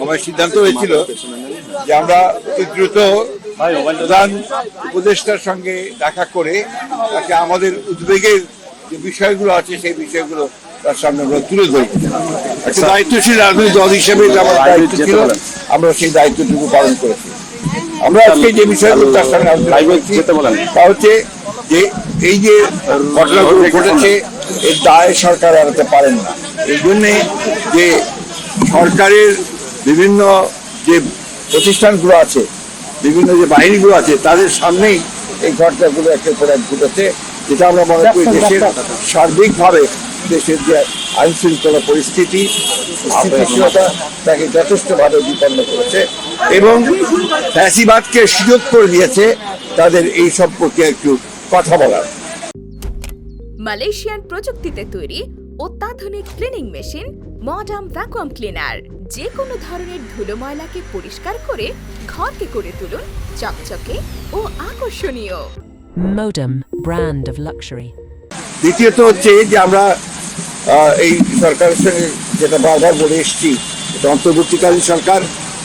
সবাই সিদ্ধান্ত হয়েছিল যে আমরা অতি দ্রুত প্রধান উপদেষ্টার সঙ্গে দেখা করে তাকে আমাদের উদ্বেগের যে বিষয়গুলো আছে সেই বিষয়গুলো তার সামনে আমরা তুলে ধরি। একটা দায়িত্বশীল রাজনৈতিক দল হিসেবে আমার দায়িত্ব ছিল, আমরা সেই দায়িত্বটুকু পালন করেছি। আমরা আজকে যে বিষয়গুলো তার সামনে তা হচ্ছে যে এই যে ঘটনাগুলো ঘটেছে এর দায় সরকার এড়াতে পারেন না। এই জন্যে যে সরকারের বিভিন্ন যে প্রতিষ্ঠানগুলো আছে, বিভিন্ন যে বাহিনীগুলো আছে, তাদের সামনেই এই ঘটনাগুলো একের পর এক ঘটেছে, যেটা আমরা মনে করি দেশের সার্বিকভাবে দেশের যে আইন শৃঙ্খলা পরিস্থিতি স্থিতিশীলতা তাকে যথেষ্টভাবে বিপন্ন করেছে এবং ফ্যাসিবাদকে সুযোগ করে দিয়েছে তাদের এই সম্পর্কে একটু কথা বলার। মালয়েশিয়ান প্রযুক্তিতে তৈরি অত্যাধুনিক cleaning machine modern vacuum cleaner যে কোনো ধরনের ধুলো ময়লাকে পরিষ্কার করে ঘরকে করে তুলুন চকচকে ও আকর্ষণীয়। Modem, brand of luxury. দ্বিতীয়ত হচ্ছে যে আমরা এই সরকারের সঙ্গে যেটা বারবার বলে এসেছি, এটা অন্তর্বর্তীকালীন সরকার,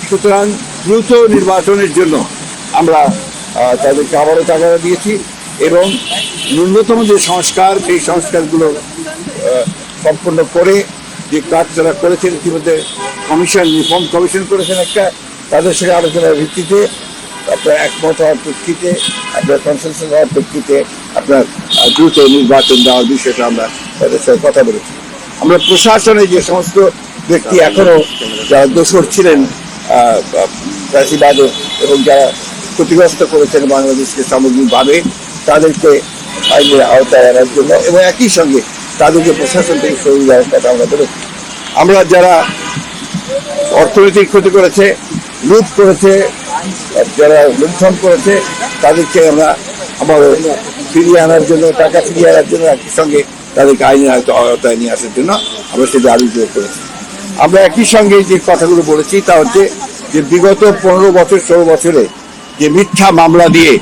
সুতরাং দ্রুত নির্বাচনের জন্য আমরা তাদেরকে আবারও তাগাদা দিয়েছি এবং ন্যূনতম যে সংস্কার সেই সংস্কারগুলো সম্পন্ন করে যে কাজ তারা করেছেন, ইতিমধ্যে কমিশন রিফর্ম কমিশন করেছেন একটা, তাদের সঙ্গে আলোচনার ভিত্তিতে আপনার একমত হওয়ার প্রেক্ষিতে, আপনার কনসেনসাস হওয়ার প্রেক্ষিতে আপনার দ্রুত নির্বাচন দেওয়ার বিষয়টা আমরা তাদের সঙ্গে কথা বলেছি। আমরা প্রশাসনে যে সমস্ত ব্যক্তি এখনো যারা দোষর ছিলেন ফ্যাসিবাদের এবং যারা ক্ষতিগ্রস্ত করেছেন বাংলাদেশকে সামগ্রিকভাবে, তাদেরকে আইনের আওতায় আনার জন্য এবং একই সঙ্গে তাদেরকে প্রশাসন থেকে সরিয়ে দেওয়ার কথা আমরা বলেছি। আমরা যারা অর্থনৈতিক ক্ষতি করেছে, লুট করেছে, যারা লুণ্ঠন করেছে, তাদেরকে আমরা আবারও ফিরিয়ে আনার জন্য, টাকা ফিরিয়ে আনার জন্য একই সঙ্গে তাদেরকে আইনের আওতায় নিয়ে আসার জন্য আমরা সেটা আলোচনা করেছি। আমরা একই সঙ্গে যে কথাগুলো বলেছি তা হচ্ছে যে বিগত 15 বছর 16 বছরে যে মিথ্যা মামলা দিয়ে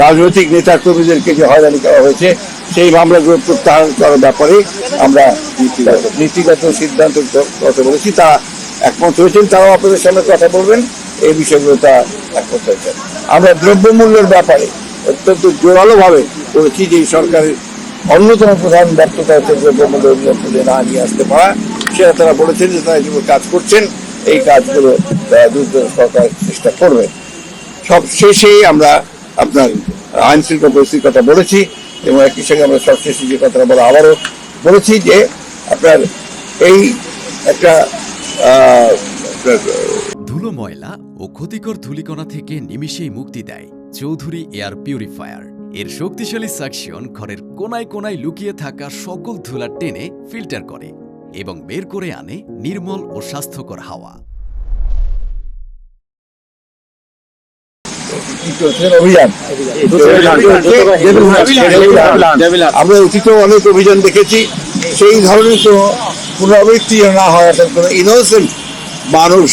রাজনৈতিক নেতা কর্মীদেরকে যে হয়রানি করা হয়েছে, সেই মামলাগুলো প্রত্যাহার করার ব্যাপারে আমরা নীতিগত সিদ্ধান্ত কথা বলেছি। তারা একমত হয়েছেন, তারাও আপনাদের সামনে কথা বলবেন, এই বিষয়গুলো তারা একমত হয়েছেন। আমরা দ্রব্যমূল্যের ব্যাপারে অত্যন্ত জোরালোভাবে বলেছি যে সরকারের অন্যতম প্রধান ব্যর্থতা হচ্ছে দ্রব্যমূল্য নিয়ন্ত্রণে না নিয়ে আসতে পারা। সেটা তারা বলেছেন যে তারা যেগুলো কাজ করছেন, এই কাজগুলো দ্রুত সরকার চেষ্টা করবে। সব শেষে আমরা আপনার আইন শৃঙ্খলা পরিস্থিতির কথা বলেছি এবং একই সঙ্গে আমরা সবশেষে যে কথাটা বলা আবারও বলেছি যে আপনার এই একটা ধুলো ময়লা ও ক্ষতিকর ধূলিকণা থেকে নিমিষেই মুক্তি দেয় চৌধুরী এয়ার পিউরিফায়ার। এর শক্তিশালী সাকশন ঘরের কোনায় কোনায় লুকিয়ে থাকা সকল ধুলা টেনে ফিল্টার করে এবং বের করে আনে নির্মল ও স্বাস্থ্যকর হাওয়া। আমরা অতীতে অনেক অভিযান দেখেছি, সেই ধরনের কোনো পুনরাবৃত্তি না হয়, অর্থাৎ কোনো ইনোসেন্ট মানুষ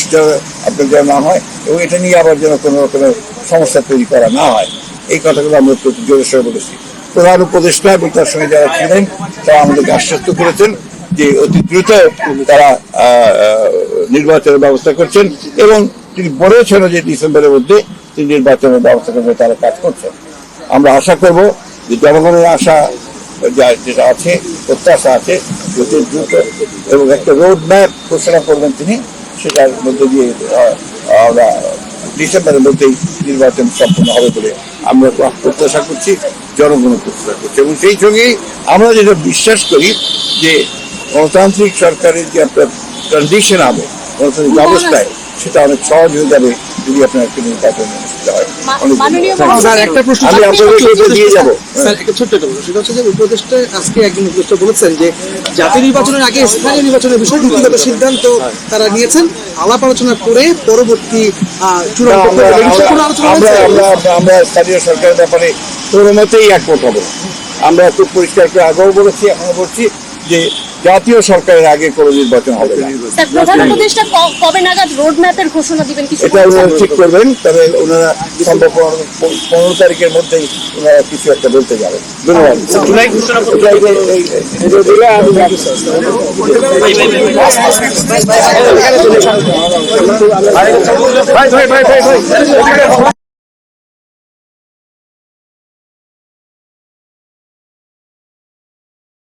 আপনার যেন না হয় এবং এটা নিয়ে আবার যেন কোনো রকমের সমস্যা তৈরি করা না হয়, এই কথাগুলো আমরা প্রতি জোরের সঙ্গে বলেছি। প্রধান উপদেষ্টা এবং তার সঙ্গে যারা ছিলেন তারা আমাদেরকে আশ্বস্ত করেছেন যে অতি দ্রুত তারা নির্বাচনের ব্যবস্থা করছেন এবং তিনি বলেছেন যে ডিসেম্বরের মধ্যে তিনি নির্বাচনের ব্যবস্থা করবে, তারা কাজ করছেন। আমরা আশা করব যে জনগণের আশা যেটা আছে, প্রত্যাশা আছে, অতি দ্রুত এবং একটা রোড ম্যাপ ঘোষণা করবেন তিনি, সেটার মধ্যে দিয়ে আমরা ডিসেম্বরের মধ্যেই নির্বাচন সম্পন্ন হবে বলে আমরা প্রত্যাশা করছি, জনগণ প্রত্যাশা করছি। এবং সেই সঙ্গেই আমরা যেটা বিশ্বাস করি যে গণতান্ত্রিক সরকারের যে আপনার ট্রানজিশন হবে গণতান্ত্রিক ব্যবস্থায়, সেটা অনেক সহজ হয়ে যাবে যদি আপনার একটা নির্বাচন অনুষ্ঠিত হয়। একটা প্রশ্ন আমি আপনাদেরকে দিয়ে যাবো। স্যার, একটা ছোট্ট একটা প্রশ্ন, সেটা হচ্ছে যে উপদেষ্টা আজকে একজন উপদেষ্টা বলেছেন যে জাতীয় নির্বাচনের আগে স্থানীয় নির্বাচনের বিষয়ে নীতিগত সিদ্ধান্ত তারা নিয়েছেন, আলাপ আলোচনা করে পরবর্তী চূড়ান্ত আমরা স্থানীয় সরকারের ব্যাপারে কোনো মতেই একমত হবো। আমরা খুব পরিষ্কার করে আগেও বলেছি, এখনো বলছি যে জাতীয় সরকারের আগে কোনো নির্বাচন হবে না। স্যার প্রধান উপদেষ্টা কবে নাগাদ রোড ম্যাপের ঘোষণা দিবেন কিছু এটা ওনারা ঠিক করবেন, তবে ওনারা সম্ভব 15 তারিখের মধ্যেই ওনারা কিছু একটা বলতে যাবেন। ধন্যবাদ। ভাই